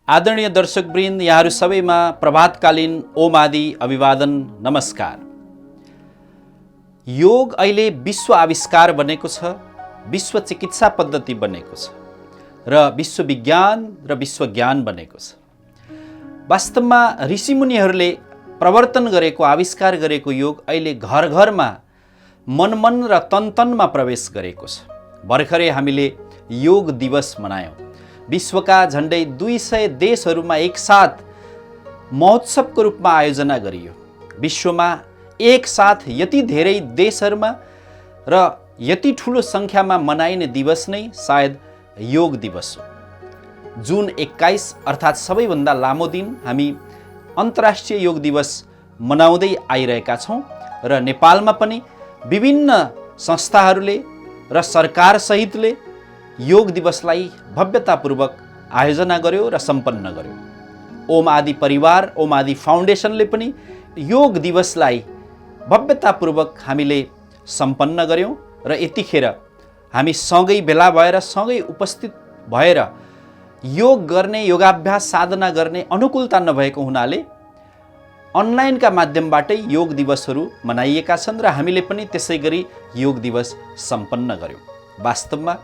आदरणीय दर्शकवृन्द, यहाँहरू सबैमा प्रभातकालीन ओम आदि अभिवादन नमस्कार। योग अहिले विश्व आविष्कार बनेको छ, विश्व चिकित्सा पद्धति बनेको छ र विश्व विज्ञान र विश्व ज्ञान बनेको छ। वास्तवमा ऋषिमुनिहरूले प्रवर्तन गरेको आविष्कार गरेको योग अहिले घर घरमा मन मन र तन तनमा प्रवेश गरेको छ। भर्खरै हामीले योग दिवस मनायौँ। विश्वका झन्डै 200 देशहरूमा एकसाथ महोत्सवको रूपमा आयोजना गरियो। विश्वमा एकसाथ यति धेरै देशहरूमा र यति ठुलो सङ्ख्यामा मनाइने दिवस नै सायद योग दिवस हो। जुन 21 अर्थात् सबैभन्दा लामो दिन हामी अन्तर्राष्ट्रिय योग दिवस मनाउँदै आइरहेका छौँ र नेपालमा पनि विभिन्न संस्थाहरूले र सरकार सहितले योग दिवसलाई भव्यतापूर्वक आयोजना गर्यो र सम्पन्न गर्यो। ओम आदि परिवार, ओम आदि फाउन्डेसनले पनि योग दिवसलाई भव्यतापूर्वक हामीले सम्पन्न गर्यौँ र यतिखेर हामी सँगै भेला भएर सँगै उपस्थित भएर योग गर्ने, योगाभ्यास साधना गर्ने अनुकूलता नभएको हुनाले अनलाइनका माध्यमबाटै योग दिवसहरू मनाइएका छन् र हामीले पनि त्यसै गरी योग दिवस सम्पन्न गर्यौँ। वास्तवमा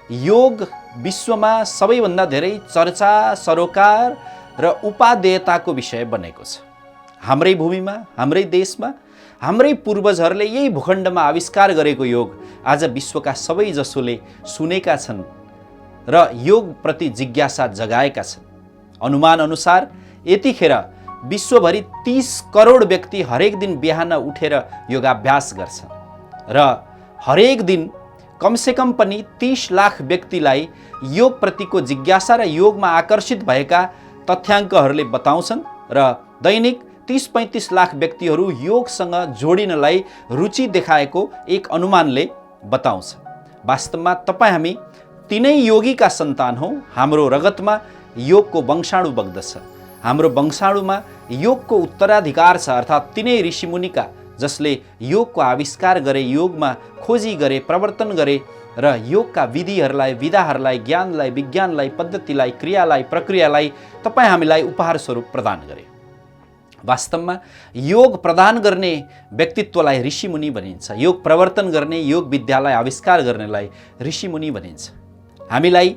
योग विश्वमा सबैभन्दा धेरै चर्चा, सरोकार र उपादेयताको विषय बनेको छ। हाम्रै भूमिमा, हाम्रै देशमा, हाम्रै पूर्वजहरूले यही भूखण्डमा आविष्कार गरेको योग आज विश्वका सबैजसोले सुनेका छन् र योगप्रति जिज्ञासा जगाएका छन्। अनुमान अनुसार यतिखेर विश्वभरि 30 करोड व्यक्ति हरेक दिन बिहान उठेर योगाभ्यास गर्छन् र हरेक दिन कमसेकम पनि 30 लाख व्यक्तिलाई योगप्रतिको जिज्ञासा र योगमा आकर्षित भएका तथ्याङ्कहरूले बताउँछन् र दैनिक 30-35 लाख व्यक्तिहरू योगसँग जोडिनलाई रुचि देखाएको एक अनुमानले बताउँछ। वास्तवमा तपाईँ हामी तिनै योगीका सन्तान हौँ। हाम्रो रगतमा योगको वंशाणु बग्दछ। हाम्रो वंशाणुमा योगको उत्तराधिकार छ, अर्थात् तिनै ऋषिमुनिका जसले योगको आविष्कार गरे, योगमा खोजी गरे, प्रवर्तन गरे र योगका विधिहरूलाई, विधाहरूलाई, ज्ञानलाई, विज्ञानलाई, पद्धतिलाई, क्रियालाई, प्रक्रियालाई तपाईँ हामीलाई उपहार स्वरूप प्रदान गरे। वास्तवमा योग प्रदान गर्ने व्यक्तित्वलाई ऋषिमुनि भनिन्छ। योग प्रवर्तन गर्ने, योग विद्यालाई आविष्कार गर्नेलाई ऋषिमुनि भनिन्छ। हामीलाई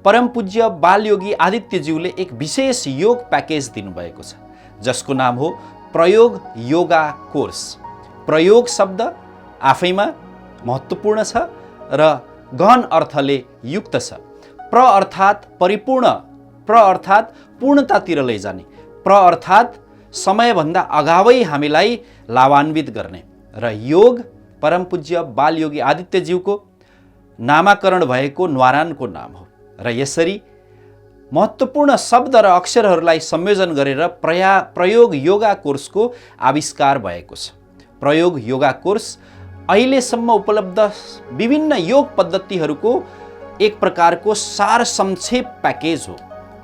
परम पूज्य बालयोगी आदित्यज्यूले एक विशेष योग प्याकेज दिनुभएको छ जसको नाम हो प्रयोग योगा कोर्स। प्रयोग शब्द आफैमा महत्त्वपूर्ण छ र गहन अर्थले युक्त छ। प्र अर्थात् परिपूर्ण, प्र अर्थात् पूर्णतातिर लैजाने, प्र अर्थात् समयभन्दा अगावै हामीलाई लाभान्वित गर्ने र योग परम पूज्य बालयोगी आदित्यज्यूको नामाकरण भएको न्वारानको नाम हो र यसरी महत्त्वपूर्ण शब्द र अक्षरहरूलाई संयोजन गरेर प्रयोग योगा कोर्सको आविष्कार भएको छ। प्रयोग योगा कोर्स अहिलेसम्म उपलब्ध विभिन्न योग पद्धतिहरूको एक प्रकारको सार संक्षेप प्याकेज हो।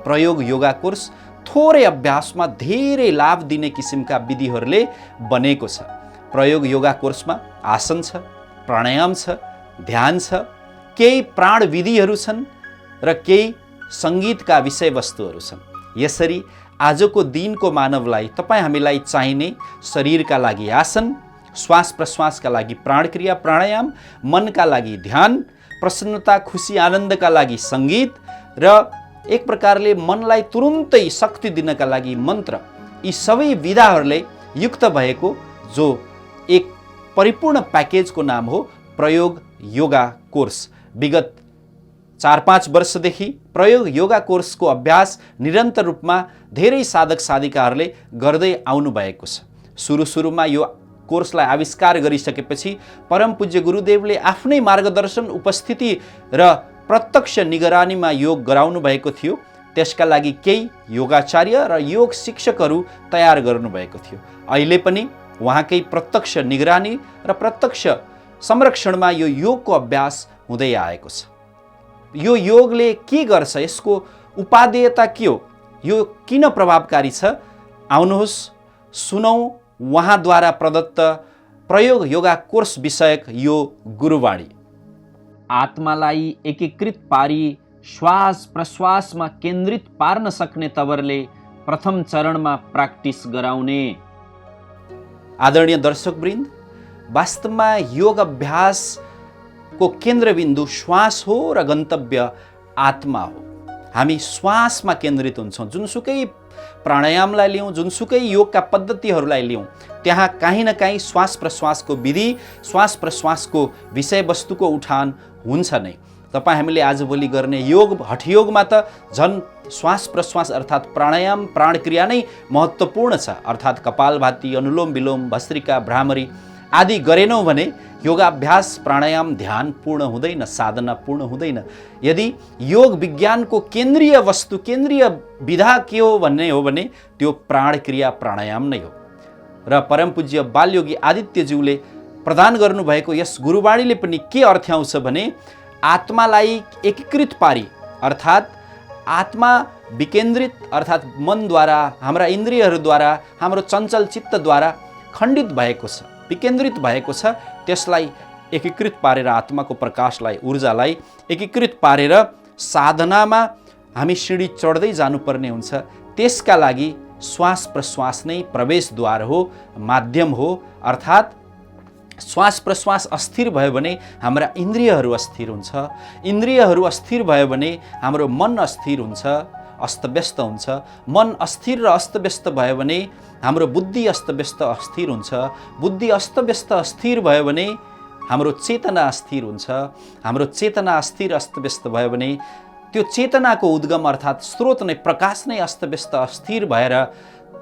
प्रयोग योगा कोर्स थोरै अभ्यासमा धेरै लाभ दिने किसिमका विधिहरूले बनेको छ। प्रयोग योगा कोर्समा आसन छ, प्राणायाम छ, ध्यान छ, केही प्राण विधिहरू छन् र केही सङ्गीतका विषयवस्तुहरू छन्। यसरी आजको दिनको मानवलाई, तपाईँ हामीलाई चाहिने शरीरका लागि आसन, श्वास प्रश्वासका लागि प्राणक्रिया प्राणायाम, मनका लागि ध्यान, प्रसन्नता खुसी आनन्दका लागि सङ्गीत र एक प्रकारले मनलाई तुरुन्तै शक्ति दिनका लागि मन्त्र, यी सबै विधाहरूले युक्त भएको जो एक परिपूर्ण प्याकेजको नाम हो प्रयोग योगा कोर्स। विगत 4-5 वर्षदेखि प्रयोग योगा कोर्सको अभ्यास निरन्तर रूपमा धेरै साधक साधिकाहरूले गर्दै आउनु भएको छ। सुरुमा यो कोर्सलाई आविष्कार गरिसकेपछि परम पूज्य गुरुदेवले आफ्नै मार्गदर्शन, उपस्थिति र प्रत्यक्ष निगरानीमा योग गराउनु भएको थियो। त्यसका लागि केही योगाचार्य र योग शिक्षकहरू तयार गर्नुभएको थियो। अहिले पनि उहाँकै प्रत्यक्ष निगरानी र प्रत्यक्ष संरक्षणमा यो योगको अभ्यास हुँदै आएको छ। यो योगले के गर्छ, यसको उपादेयता के हो, यो किन प्रभावकारी छ, आउनुहोस् सुनौँ उहाँद्वारा प्रदत्त प्रयोग योगा कोर्स विषयक यो गुरुवाणी। आत्मालाई एकीकृत पारी श्वास प्रश्वासमा केन्द्रित पार्न सक्ने तवरले प्रथम चरणमा प्र्याक्टिस गराउने। आदरणीय दर्शकवृन्द, वास्तवमा योग अभ्यासको केन्द्रबिन्दु श्वास हो र गन्तव्य आत्मा हो। हामी श्वासमा केन्द्रित हुन्छौँ। जुनसुकै प्राणायामलाई लियौँ, जुनसुकै योगका पद्धतिहरूलाई लियौँ, त्यहाँ काहीँ न काहीँ श्वास प्रश्वासको विधि, श्वास प्रश्वासको विषयवस्तुको उठान हुन्छ नै। तपाईँ हामीले आजभोलि गर्ने योग, हठयोगमा त झन् श्वास प्रश्वास अर्थात् प्राणायाम, प्राणक्रिया नै महत्त्वपूर्ण छ। अर्थात् कपालभाती, अनुलोम विलोम, भस्त्रिका, भ्रामरी आदि गरेनौँ भने योगाभ्यास, प्राणायाम, ध्यान पूर्ण हुँदैन, साधना पूर्ण हुँदैन। यदि योग विज्ञानको केन्द्रीय वस्तु, केन्द्रीय विधा के हो भन्ने हो भने त्यो प्राणक्रिया, प्राणायाम नै हो। र परमपूज्य बालयोगी आदित्यज्यूले प्रदान गर्नुभएको यस गुरुवाणीले पनि के अर्थ्याउँछ भने आत्मालाई एकीकृत पारी, अर्थात् आत्मा विकेन्द्रित, अर्थात् मनद्वारा, हाम्रा इन्द्रियहरूद्वारा, हाम्रो चञ्चल चित्तद्वारा खण्डित भएको छ, विकेन्द्रित भएको छ, त्यसलाई एकीकृत पारेर आत्माको प्रकाशलाई, ऊर्जालाई एकीकृत पारेर साधनामा हामी सिँढी चढ्दै जानुपर्ने हुन्छ। त्यसका लागि श्वास प्रश्वास नै प्रवेशद्वार हो, माध्यम हो। अर्थात् श्वास प्रश्वास अस्थिर भयो भने हाम्रा इन्द्रियहरू अस्थिर हुन्छ, इन्द्रियहरू अस्थिर भयो भने हाम्रो मन अस्थिर हुन्छ, अस्तव्यस्त हुन्छ। मन अस्थिर र अस्तव्यस्त भयो भने हाम्रो बुद्धि अस्तव्यस्त अस्थिर हुन्छ, बुद्धि अस्तव्यस्त अस्थिर भयो भने हाम्रो चेतना अस्थिर हुन्छ, हाम्रो चेतना अस्थिर अस्तव्यस्त भयो भने त्यो चेतनाको उद्गम अर्थात् स्रोत नै, प्रकाश नै अस्तव्यस्त अस्थिर भएर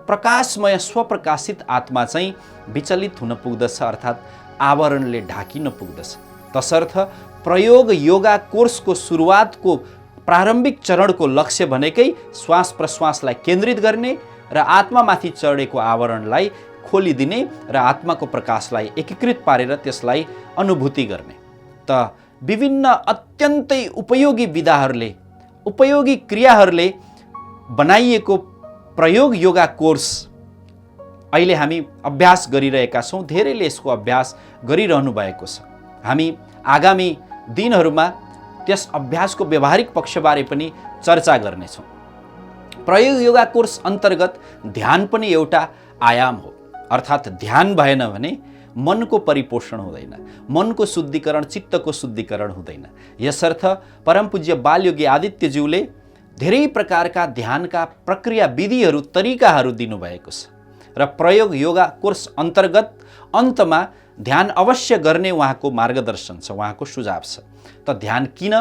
प्रकाशमय स्वप्रकाशित आत्मा चाहिँ विचलित हुन पुग्दछ, अर्थात् आवरणले ढाकिन पुग्दछ। तसर्थ प्रयोग योगा कोर्सको सुरुवातको प्रारम्भिक चरणको लक्ष्य भनेकै श्वास प्रश्वासलाई केन्द्रित गर्ने र आत्मामाथि चढेको आवरणलाई खोलिदिने र आत्माको प्रकाशलाई एकीकृत पारेर त्यसलाई अनुभूति गर्ने। त विभिन्न अत्यन्तै उपयोगी विधाहरूले, उपयोगी क्रियाहरूले बनाइएको प्रयोग योगा कोर्स अहिले हामी अभ्यास गरिरहेका छौँ। धेरैले यसको अभ्यास गरिरहनु भएको छ। हामी आगामी दिनहरूमा त्यस अभ्यासको व्यावहारिक पक्षबारे पनि चर्चा गर्नेछौँ। प्रयोग योगा कोर्स अन्तर्गत ध्यान पनि एउटा आयाम हो। अर्थात् ध्यान भएन भने मनको परिपोषण हुँदैन, मनको शुद्धिकरण, चित्तको शुद्धिकरण हुँदैन। यसर्थ परमपूज्य बालयोगी आदित्यज्यूले धेरै प्रकारका ध्यानका प्रक्रिया, विधिहरू, तरिकाहरू दिनुभएको छ र प्रयोग योगा कोर्स अन्तर्गत अन्तमा ध्यान अवश्य गर्ने उहाँको मार्गदर्शन छ, उहाँको सुझाव छ। त ध्यान किन,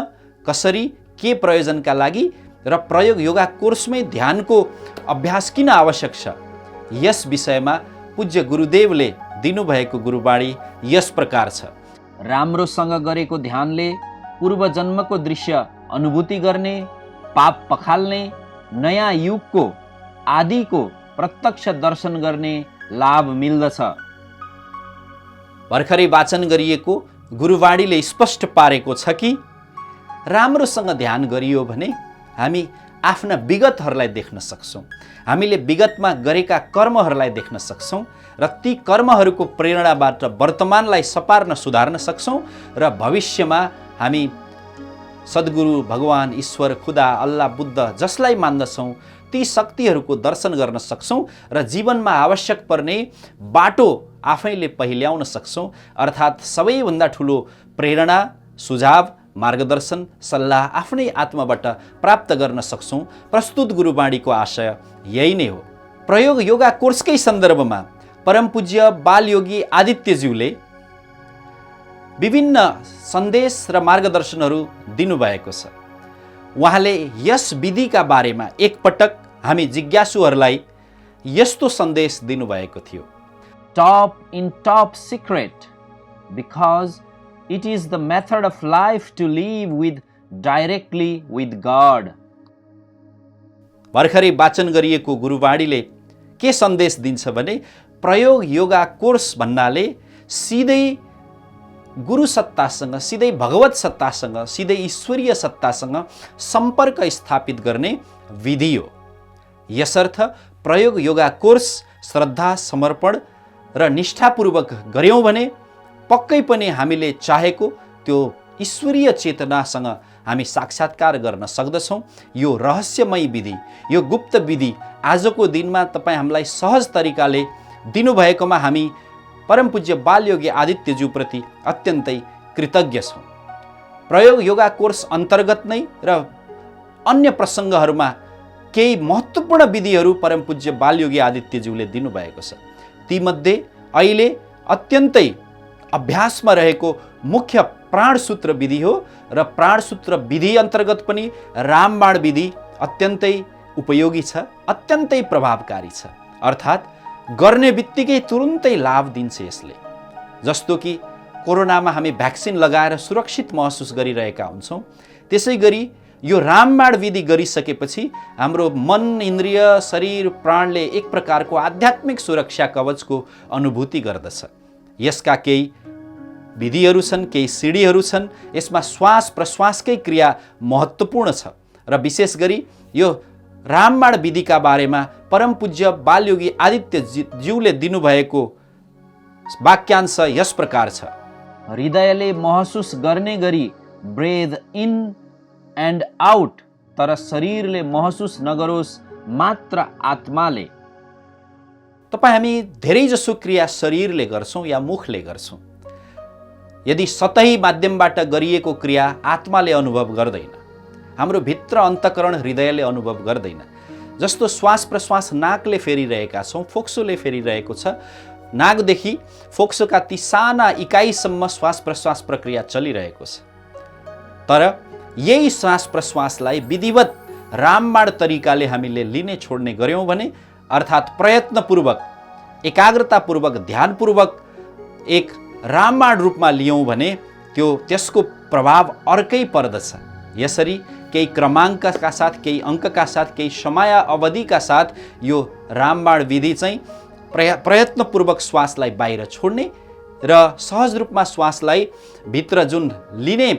कसरी, के प्रयोजनका लागि र प्रयोग योगा कोर्समै ध्यानको अभ्यास किन आवश्यक छ, यस विषयमा पूज्य गुरुदेवले दिनुभएको गुरुवाणी यस प्रकार छ। राम्रोसँग गरेको ध्यानले पूर्व जन्मको दृश्य अनुभूति गर्ने, पाप पखाल्ने, नयाँ युगको आदिको प्रत्यक्ष दर्शन गर्ने लाभ मिल्दछ। भर्खरै वाचन गरिएको गुरुवाणीले स्पष्ट पारेको छ कि राम्रोसँग ध्यान गरियो भने हामी आफ्ना विगतहरूलाई देख्न सक्छौँ, हामीले विगतमा गरेका कर्महरूलाई देख्न सक्छौँ र ती कर्महरूको प्रेरणाबाट वर्तमानलाई सपार्न, सुधार्न सक्छौँ र भविष्यमा हामी सद्गुरु, भगवान, ईश्वर, खुदा, अल्लाह, बुद्ध जसलाई मान्दछौँ ती शक्तिहरूको दर्शन गर्न सक्छौँ र जीवनमा आवश्यक पर्ने बाटो आफैले पहिल्याउन सक्छौँ। अर्थात् सबैभन्दा ठुलो प्रेरणा, सुझाव, मार्गदर्शन, सल्लाह आफ्नै आत्माबाट प्राप्त गर्न सक्छौँ। प्रस्तुत गुरुवाणीको आशय यही नै हो। प्रयोग योगा कोर्सकै सन्दर्भमा परमपूज्य बालयोगी आदित्यज्यूले विभिन्न सन्देश र मार्गदर्शनहरू दिनुभएको छ। उहाँले यस विधिका बारेमा एकपटक हामी जिज्ञासुहरूलाई यस्तो सन्देश दिनुभएको थियो। Top in top secret because it is the method of life to live with directly with God. भर्खरै वाचन गरिएको गुरुवाणीले के सन्देश दिन्छ भने प्रयोग योगा कोर्स भन्नाले सिधै गुरु सत्तासँग, सिधै भगवत सत्तासँग, सिधै ईश्वरीय सत्तासँग सम्पर्क स्थापित गर्ने विधि हो। यसर्थ प्रयोग योगा कोर्स श्रद्धा, समर्पण र निष्ठापूर्वक गर्यौँ भने पक्कै पनि हामीले चाहेको त्यो ईश्वरीय चेतनासँग हामी साक्षात्कार गर्न सक्दछौँ। यो रहस्यमय विधि, यो गुप्त विधि आजको दिनमा तपाईँ हामीलाई सहज तरिकाले दिनुभएकोमा हामी परमपूज्य बालयोगी आदित्यज्यूप्रति अत्यन्तै कृतज्ञ छौँ। प्रयोग योगा कोर्स अन्तर्गत नै र अन्य प्रसङ्गहरूमा केही महत्त्वपूर्ण विधिहरू परमपूज्य बालयोगी आदित्यज्यूले दिनुभएको छ। तीमध्ये अहिले अत्यन्तै अभ्यासमा रहेको मुख्य प्राणसूत्र विधि हो र प्राणसूत्र विधि अन्तर्गत पनि रामबाण विधि अत्यन्तै उपयोगी छ, अत्यन्तै प्रभावकारी छ। अर्थात् गर्ने बित्तिकै तुरुन्तै लाभ दिन्छ यसले। जस्तो कि कोरोनामा हामी भ्याक्सिन लगाएर सुरक्षित महसुस गरिरहेका हुन्छौँ, त्यसै गरी यो रामबाण विधि गरिसकेपछि हाम्रो मन, इन्द्रिय, शरीर, प्राणले एक प्रकारको आध्यात्मिक सुरक्षा कवचको अनुभूति गर्दछ। यसका केही विधिहरू छन्, केही सिडीहरू छन्। यसमा श्वास प्रश्वासकै क्रिया महत्त्वपूर्ण छ र विशेष गरी यो रामबाण विधिका बारेमा परमपूज्य बालयोगी आदित्यज्यूले दिनुभएको वाक्यांश यस प्रकार छ। हृदयले महसुस गर्ने गरी ब्रेथ इन एन्ड आउट, तर शरीरले महसुस नगरोस् मात्र आत्माले। तपाईँ हामी धेरैजसो क्रिया शरीरले गर्छौँ या मुखले गर्छौँ। यदि सतही माध्यमबाट गरिएको क्रिया आत्माले अनुभव गर्दैन, हाम्रो भित्र अन्तःकरण हृदयले अनुभव गर्दैन। जस्तो श्वास प्रश्वास नाकले फेरिरहेका छौँ, फोक्सोले फेरिरहेको छ। नाकदेखि फोक्सोका ती साना इकाइसम्म श्वास प्रश्वास प्रक्रिया चलिरहेको छ। तर यही श्वास प्रश्वासलाई विधिवत रामबाण तरिकाले हामीले लिने छोड्ने गऱ्यौँ भने, अर्थात् प्रयत्नपूर्वक, एकाग्रतापूर्वक, ध्यानपूर्वक एक रामबाण रूपमा लियौँ भने त्यसको प्रभाव अर्कै पर्दछ। यसरी केही क्रमाङ्कका साथ, केही अङ्कका साथ, केही समय अवधिका साथ यो रामबाण विधि चाहिँ प्रयत्नपूर्वक श्वासलाई बाहिर छोड्ने र सहज रूपमा श्वासलाई भित्र जुन लिने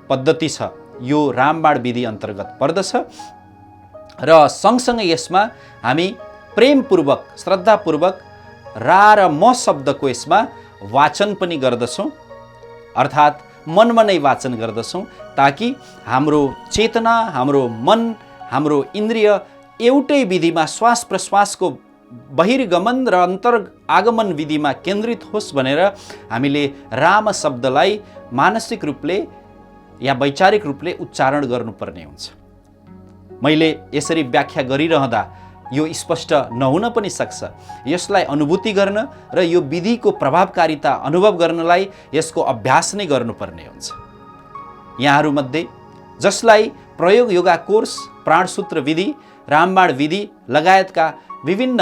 पद्धति छ, यो रामबाण विधि अन्तर्गत पर्दछ। र सँगसँगै यसमा हामी प्रेमपूर्वक, श्रद्धापूर्वक रा र म शब्दको यसमा वाचन पनि गर्दछौँ, अर्थात् मनमा नै वाचन गर्दछौँ, ताकि हाम्रो चेतना, हाम्रो मन, हाम्रो इन्द्रिय एउटै विधिमा श्वास प्रश्वासको बहिर्गमन र अन्तर आगमन विधिमा केन्द्रित होस् भनेर हामीले राम शब्दलाई मानसिक रूपले या वैचारिक रूपले उच्चारण गर्नुपर्ने हुन्छ। मैले यसरी व्याख्या गरिरहँदा यो स्पष्ट नहुन पनि सक्छ। यसलाई अनुभूति गर्न र यो विधिको प्रभावकारिता अनुभव गर्नलाई यसको अभ्यास नै गर्नुपर्ने हुन्छ। यहाँहरूमध्ये जसलाई प्रयोग योगा कोर्स, प्राणसूत्र विधि, रामबाण विधि लगायतका विभिन्न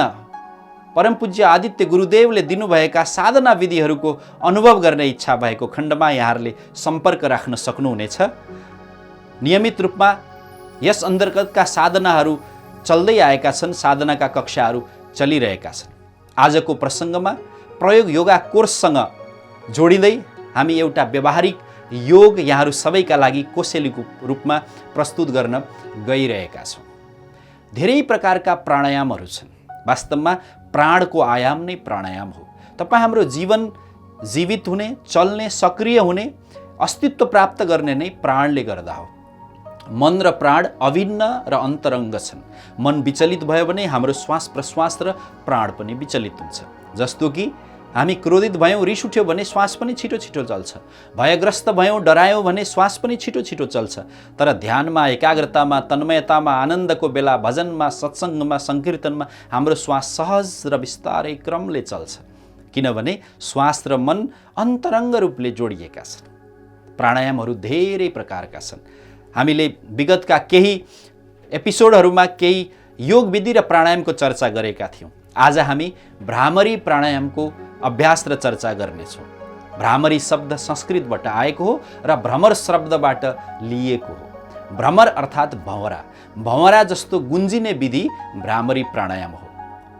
परमपूज्य आदित्य गुरुदेवले दिनुभएका साधना विधिहरूको अनुभव गर्ने इच्छा भएको खण्डमा यहाँहरूले सम्पर्क राख्न सक्नुहुनेछ। नियमित रूपमा यस अन्तर्गतका साधनाहरू चल्दै आएका छन्, साधनाका कक्षाहरू चलिरहेका छन्। आजको प्रसङ्गमा प्रयोग योगा कोर्ससँग जोडिँदै हामी एउटा व्यावहारिक योग यहाँहरू सबैका लागि कोसेलीको रूपमा प्रस्तुत गर्न गइरहेका छौँ। धेरै प्रकारका प्राणायामहरू छन्। वास्तवमा प्राणको आयाम नै प्राणायाम हो। तपाईँ हाम्रो जीवन जीवित हुने, चल्ने, सक्रिय हुने, अस्तित्व प्राप्त गर्ने नै प्राणले गर्दा हो। मन र प्राण अभिन्न र अन्तरङ्ग छन्। मन विचलित भयो भने हाम्रो श्वास प्रश्वास र प्राण पनि विचलित हुन्छ। जस्तो कि हामी क्रोधित भयौँ, रिस उठ्यो भने श्वास पनि छिटो छिटो चल्छ। भयग्रस्त भयौँ, डरायौँ भने श्वास पनि छिटो छिटो चल्छ। तर ध्यानमा, एकाग्रतामा, तन्मयतामा, आनन्दको बेला, भजनमा, सत्सङ्गमा, सङ्कीर्तनमा हाम्रो श्वास सहज र बिस्तारै क्रमले चल्छ, किनभने श्वास र मन अन्तरङ्ग रूपले जोडिएका छन्। प्राणायामहरू धेरै प्रकारका छन्। हामीले विगतका केही एपिसोडहरूमा केही योग विधि र प्राणायामको चर्चा गरेका थियौँ। आज हामी भ्रामरी प्राणायामको अभ्यास र चर्चा गर्नेछौँ। भ्रामरी शब्द संस्कृतबाट आएको हो र भ्रमर शब्दबाट लिएको हो। भ्रमर अर्थात् भँवरा। भँवरा जस्तो गुन्जिने विधि भ्रामरी प्राणायाम हो।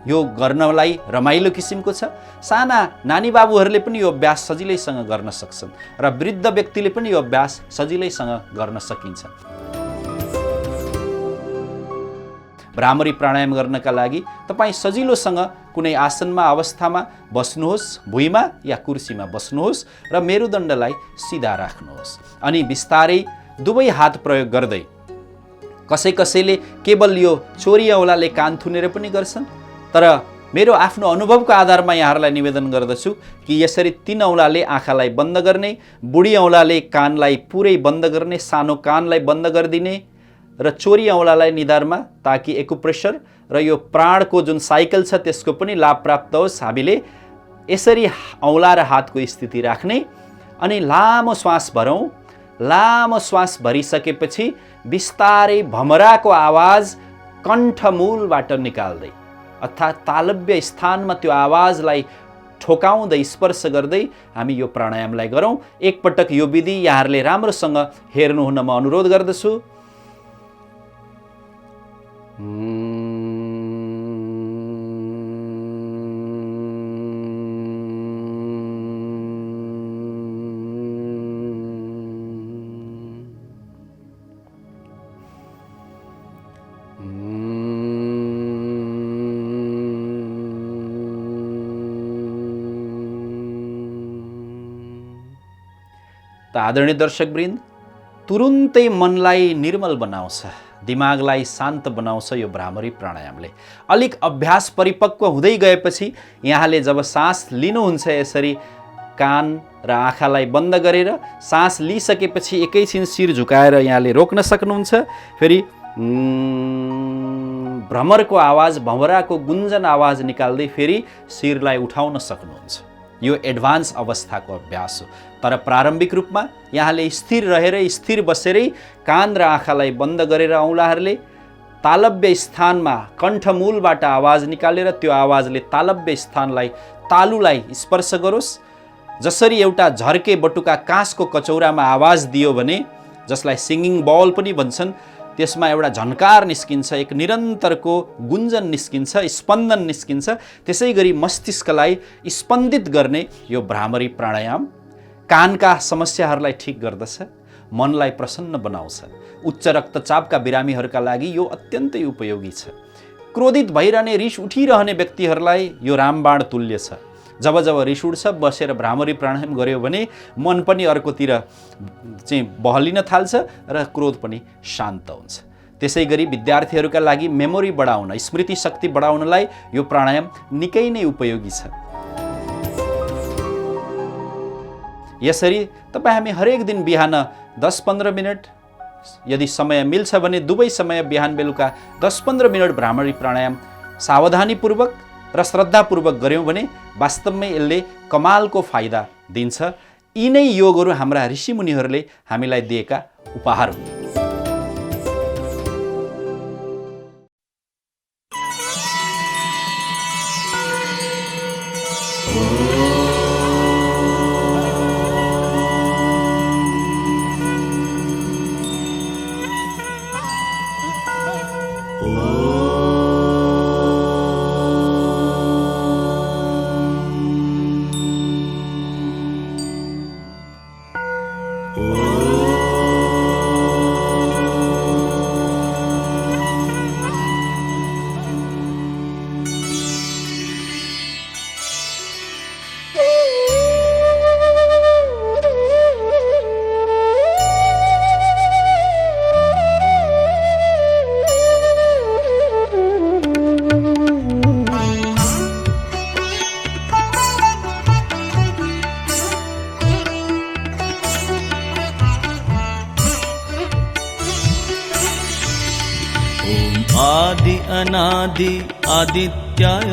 यो गर्नलाई रमाइलो किसिमको छ। साना नानी बाबुहरूले पनि यो अभ्यास सजिलैसँग गर्न सक्छन् र वृद्ध व्यक्तिले पनि यो अभ्यास सजिलैसँग गर्न सकिन्छ। भ्रामरी प्राणायाम गर्नका लागि तपाईँ सजिलोसँग कुनै आसनमा अवस्थामा बस्नुहोस्, भुइँमा या कुर्सीमा बस्नुहोस् र मेरुदण्डलाई सिधा राख्नुहोस्। अनि बिस्तारै दुवै हात प्रयोग गर्दै, कसैले केवल यो चोरी औँलाले कान थुनेर पनि गर्छन्, तर मेरो आफ्नो अनुभवको आधारमा यहाँहरूलाई निवेदन गर्दछु कि यसरी 3 औँलाले आँखालाई बन्द गर्ने, बुढी औँलाले कानलाई पुरै बन्द गर्ने, सानो कानलाई बन्द गरिदिने र चोरी औँलालाई निधारमा, ताकि एक्युप्रेसर र यो प्राणको जुन साइकल छ त्यसको पनि लाभ प्राप्त होस्। हामीले यसरी औँला र हातको स्थिति राख्ने अनि लामो श्वास भरौँ। लामो श्वास भरिसकेपछि बिस्तारै भमराको आवाज कण्ठमूलबाट निकाल्दै अर्थात् तालव्य स्थानमा त्यो आवाजलाई ठोकाउँदै स्पर्श गर्दै हामी यो प्राणायामलाई गरौँ। एकपटक यो विधि यहाँहरूले राम्रोसँग हेर्नुहुन म अनुरोध गर्दछु। आदरणीय दर्शकवृन्द, तुरुन्तै मनलाई निर्मल बनाउँछ, दिमागलाई शान्त बनाउँछ यो भ्रामरी प्राणायामले। अलिक अभ्यास परिपक्व हुँदै गएपछि यहाँले जब सास लिनुहुन्छ यसरी कान र आँखालाई बन्द गरेर सास लिइसकेपछि एकैछिन शिर झुकाएर यहाँले रोक्न सक्नुहुन्छ। फेरि भ्रमरको आवाज, भँवराको गुन्जन आवाज निकाल्दै फेरि शिरलाई उठाउन सक्नुहुन्छ। यो एडभान्स अवस्थाको अभ्यास हो, तर प्रारम्भिक रूपमा यहाँले स्थिर रहेर, स्थिर बसेरै कान र आँखालाई बन्द गरेर औँलाहरूले तालव्य स्थानमा कण्ठमूलबाट आवाज निकालेर त्यो आवाजले तालव्य स्थानलाई, तालुलाई स्पर्श गरोस्। जसरी एउटा झर्के बटुका काँसको कचौरामा आवाज दियो भने, जसलाई सिङ्गिङ बल पनि भन्छन्, त्यसमा एउटा झन्कार निस्किन्छ, एक निरन्तरको गुन्जन निस्किन्छ, स्पन्दन निस्किन्छ। त्यसै गरी मस्तिष्कलाई स्पन्दित गर्ने यो भ्रामरी प्राणायाम कानका समस्याहरूलाई ठिक गर्दछ, मनलाई प्रसन्न बनाउँछ। उच्च रक्तचापका बिरामीहरूका लागि यो अत्यन्तै उपयोगी छ। क्रोधित भइरहने, रिस उठिरहने व्यक्तिहरूलाई यो रामबाण तुल्य छ। जब जब रिस उठ्छ, बसेर भ्रामरी प्राणायाम गर्यो भने मन पनि अर्कोतिर चाहिँ बहलिन थाल्छ र क्रोध पनि शान्त हुन्छ। त्यसै गरी विद्यार्थीहरूका लागि मेमोरी बढाउन, स्मृति शक्ति बढाउनलाई यो प्राणायाम निकै नै उपयोगी छ। यसरी तपाईँ हामी हरेक दिन बिहान 10-15 मिनट, यदि समय मिल्छ भने दुवै समय बिहान बेलुका 10-15 मिनट भ्रामरी प्राणायाम सावधानीपूर्वक र श्रद्धापूर्वक गऱ्यौँ भने वास्तवमै यसले कमालको फाइदा दिन्छ। यी नै योगहरू हाम्रा ऋषिमुनिहरूले हामीलाई दिएका उपहार हुन्। आदि अनादि आदित्याय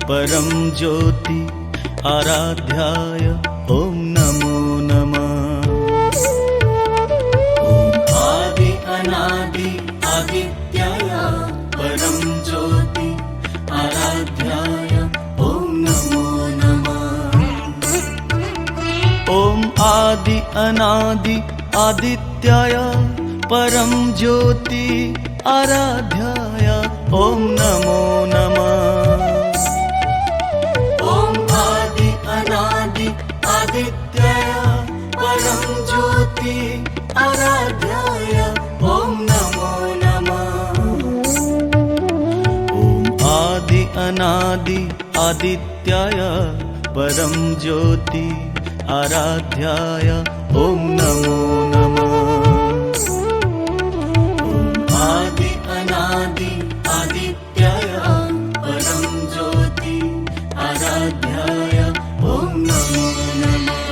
परम ज्योति आराध्याय ओम नमो नमः। आदि अनादि आदित्याय परम ज्योति आराध्याय ओम नमो नमः। ओम आदि अनादि आदित्याय परम ज्योति आराध्याय ओम नमो नमः। ओम आदि अनादि आदित्याय परम ज्योति आराध्याय ओम नमो नमः। अनादि आदित्याय परं ज्योति आराध्याय ॐ नमो नमः। आदि अनादि आदित्याय परं ज्योति आराध्याय ॐ नमो नमः।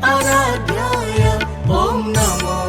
आराध्याय ॐ नमो